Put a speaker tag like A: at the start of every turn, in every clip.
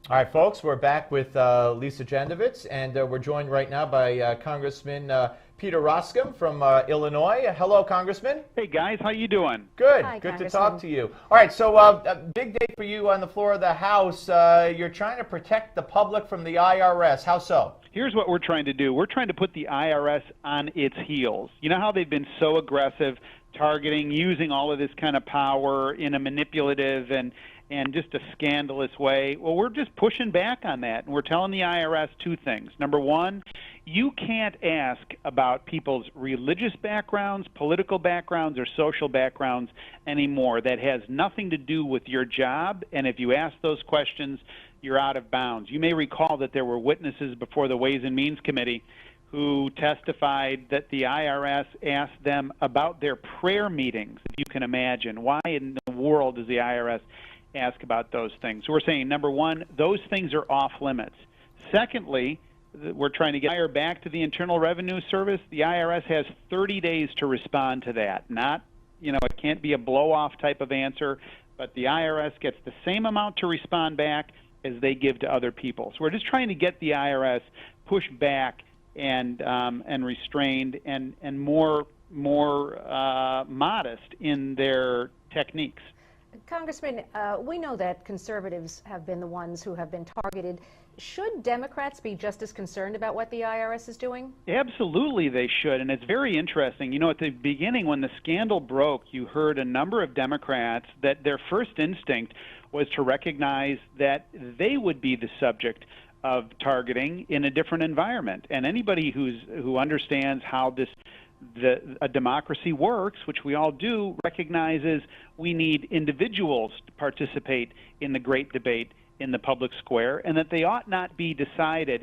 A: All right, folks, we're back with Lisa Jandovitz, and we're joined right now by Congressman Peter Roskam from Illinois. Hello, Congressman.
B: Hey, guys. How you doing?
A: Good.
C: Hi,
A: Good to talk to you. All right, so a big day for you on the floor of the House. You're trying to protect the public from the IRS. How so?
B: Here's what we're trying to do. We're trying to put the IRS on its heels. You know how they've been so aggressive, targeting, using all of this kind of power in a manipulative and just a scandalous way? Well, we're just pushing back on that, and we're telling the IRS two things. Number one, you can't ask about people's religious backgrounds, political backgrounds, or social backgrounds anymore. That has nothing to do with your job, and if you ask those questions, you're out of bounds. You may recall that there were witnesses before the Ways and Means Committee who testified that the IRS asked them about their prayer meetings, if you can imagine. Why in the world does the IRS ask about those things? So we're saying, number one, those things are off limits. Secondly, we're trying to get higher back to the Internal Revenue Service. The IRS has 30 days to respond to that. Not, it can't be a blow-off type of answer, but the IRS gets the same amount to respond back as they give to other people. So we're just trying to get the IRS pushed back and restrained and more modest in their techniques.
C: Congressman, we know that conservatives have been the ones who have been targeted. Should Democrats be just as concerned about what the IRS is doing?
B: Absolutely they should, and it's very interesting. At the beginning when the scandal broke, you heard a number of Democrats that their first instinct was to recognize that they would be the subject of targeting in a different environment. And anybody who understands how a democracy works, which we all do, recognizes we need individuals to participate in the great debate in the public square, and that it ought not be decided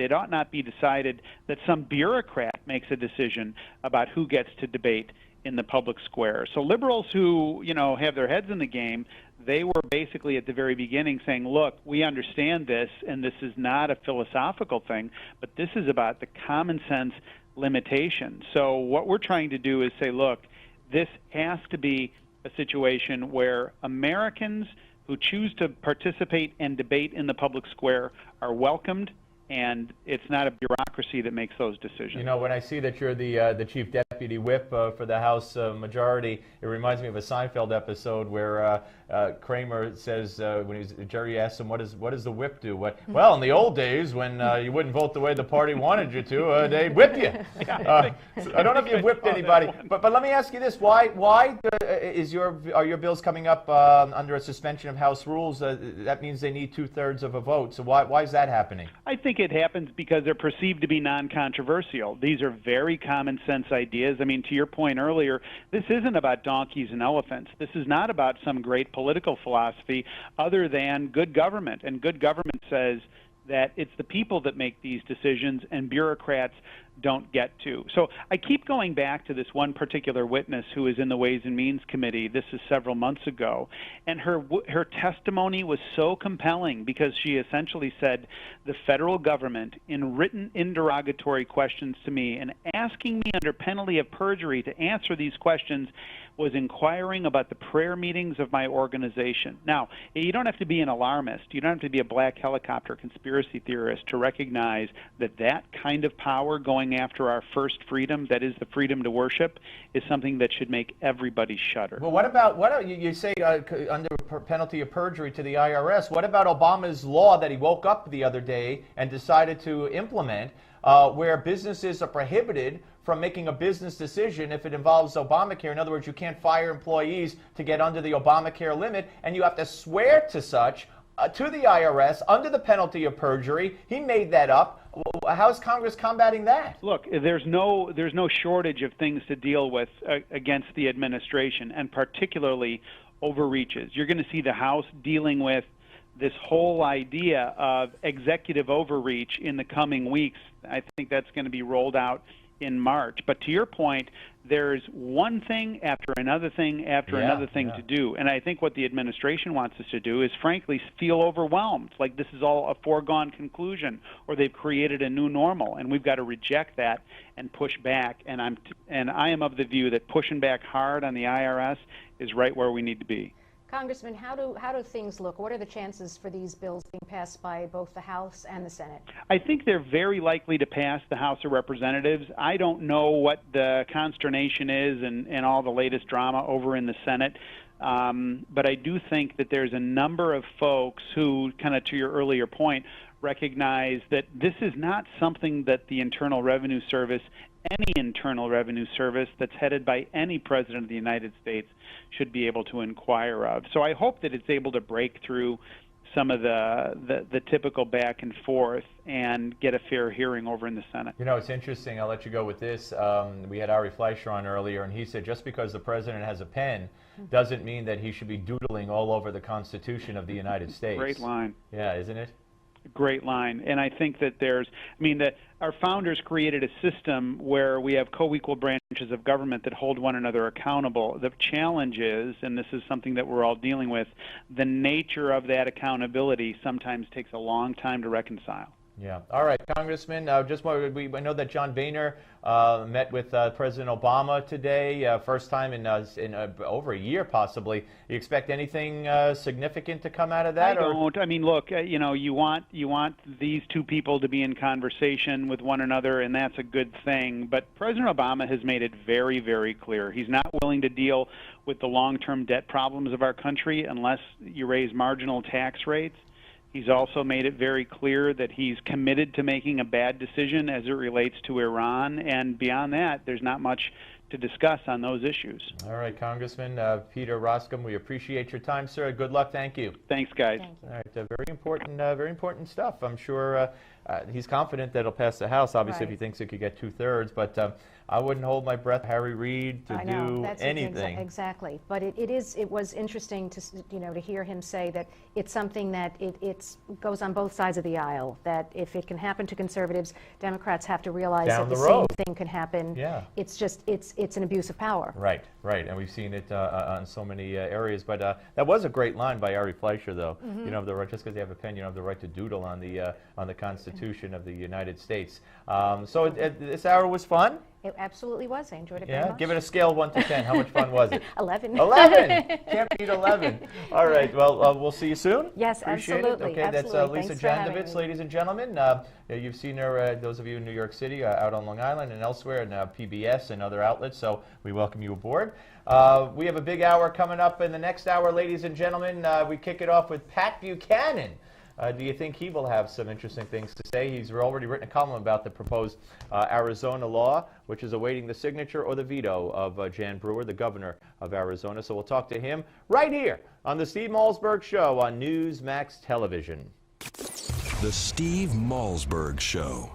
B: that some bureaucrat makes a decision about who gets to debate in the public square. So liberals who, have their heads in the game, they were basically at the very beginning saying, look, we understand this, and this is not a philosophical thing, but this is about the common sense limitation. So what we're trying to do is say, look, this has to be a situation where Americans who choose to participate and debate in the public square are welcomed, and it's not a bureaucracy that makes those decisions.
A: When I see that you're the chief deputy whip for the House majority, it reminds me of a Seinfeld episode where Kramer says, Jerry asks him, what does the whip do? Well, in the old days when you wouldn't vote the way the party wanted you to, they'd whip you. So I don't know if you've whipped anybody, but let me ask you this: Why are your bills coming up under a suspension of House rules? That means they need 2/3 of a vote. So why is that happening?
B: I think it happens because they're perceived to be non-controversial. These are very common sense ideas. I mean, to your point earlier, this isn't about donkeys and elephants. This is not about some great political philosophy other than good government. And good government says that it's the people that make these decisions and bureaucrats don't get to. So I keep going back to this one particular witness who is in the Ways and Means Committee. This is several months ago, and her testimony was so compelling because she essentially said the federal government, in written interrogatory questions to me and asking me under penalty of perjury to answer these questions, was inquiring about the prayer meetings of my organization. Now, you don't have to be an alarmist. You don't have to be a black helicopter conspiracy theorist to recognize that that kind of power going after our first freedom, that is the freedom to worship, is something that should make everybody shudder.
A: Well, what you say under penalty of perjury to the IRS? What about Obama's law that he woke up the other day and decided to implement, where businesses are prohibited from making a business decision if it involves Obamacare? In other words, you can't fire employees to get under the Obamacare limit, and you have to swear to such to the IRS under the penalty of perjury. He made that up. How is Congress combating that?
B: Look, there's no shortage of things to deal with against the administration, and particularly overreaches. You're going to see the House dealing with this whole idea of executive overreach in the coming weeks. I think that's going to be rolled out in March. But to your point, there's one thing after another thing after another thing to do. And I think what the administration wants us to do is, frankly, feel overwhelmed, like this is all a foregone conclusion, or they've created a new normal, and we've got to reject that and push back. And I am of the view that pushing back hard on the IRS is right where we need to be.
C: Congressman, how do things look? What are the chances for these bills being passed by both the House and the Senate?
B: I think they're very likely to pass the House of Representatives. I don't know what the consternation is and all the latest drama over in the Senate. But I do think that there's a number of folks who, kind of to your earlier point, recognize that this is not something that the Internal Revenue Service, any Internal Revenue Service that's headed by any president of the United States, should be able to inquire of. So I hope that it's able to break through some of the typical back and forth and get a fair hearing over in the Senate.
A: You know, it's interesting. I'll let you go with this. We had Ari Fleischer on earlier, and he said just because the president has a pen doesn't mean that he should be doodling all over the Constitution of the United States.
B: Great line.
A: Yeah, isn't it?
B: Great line. And I think that our founders created a system where we have co-equal branches of government that hold one another accountable. The challenge is, and this is something that we're all dealing with, the nature of that accountability sometimes takes a long time to reconcile.
A: Yeah. All right, Congressman. I know that John Boehner met with President Obama today, first time in over a year, possibly. You expect anything significant to come out of that?
B: I don't. I mean, look, you want these two people to be in conversation with one another, and that's a good thing. But President Obama has made it very, very clear he's not willing to deal with the long-term debt problems of our country unless you raise marginal tax rates. He's also made it very clear that he's committed to making a bad decision as it relates to Iran, and beyond that, there's not much to discuss on those issues.
A: All right, Congressman Peter Roskam, we appreciate your time, sir. Good luck. Thank you.
B: Thanks, guys.
C: Thank you.
A: All right, very important stuff. I'm sure he's confident that it'll pass the House, obviously, if he thinks it could get 2/3, but I wouldn't hold my breath, Harry Reid, to do anything.
C: Exactly. But it was interesting to to hear him say that it's something that it goes on both sides of the aisle. That if it can happen to conservatives, Democrats have to realize that the same thing can happen.
A: Yeah.
C: It's just it's an abuse of power.
A: Right, and we've seen it on so many areas. But that was a great line by Ari Fleischer, though. You don't have the right, just because you have a pen, you don't have the right to doodle on the Constitution of the United States. So this hour was fun.
C: It absolutely was. I enjoyed it very much.
A: Give it a scale of 1 to 10. How much fun was it?
C: 11.
A: 11. Can't beat 11. All right. Well, we'll see you soon.
C: Yes,
A: Appreciate
C: absolutely.
A: It. Okay,
C: absolutely.
A: that's Lisa
C: Thanks
A: Jandovitz, ladies and gentlemen. You've seen her, those of you in New York City, out on Long Island and elsewhere, and PBS and other outlets. So we welcome you aboard. We have a big hour coming up in the next hour, ladies and gentlemen. We kick it off with Pat Buchanan. Do you think he will have some interesting things to say? He's already written a column about the proposed Arizona law, which is awaiting the signature or the veto of Jan Brewer, the governor of Arizona. So we'll talk to him right here on the Steve Malzberg Show on Newsmax Television.
D: The Steve Malzberg Show.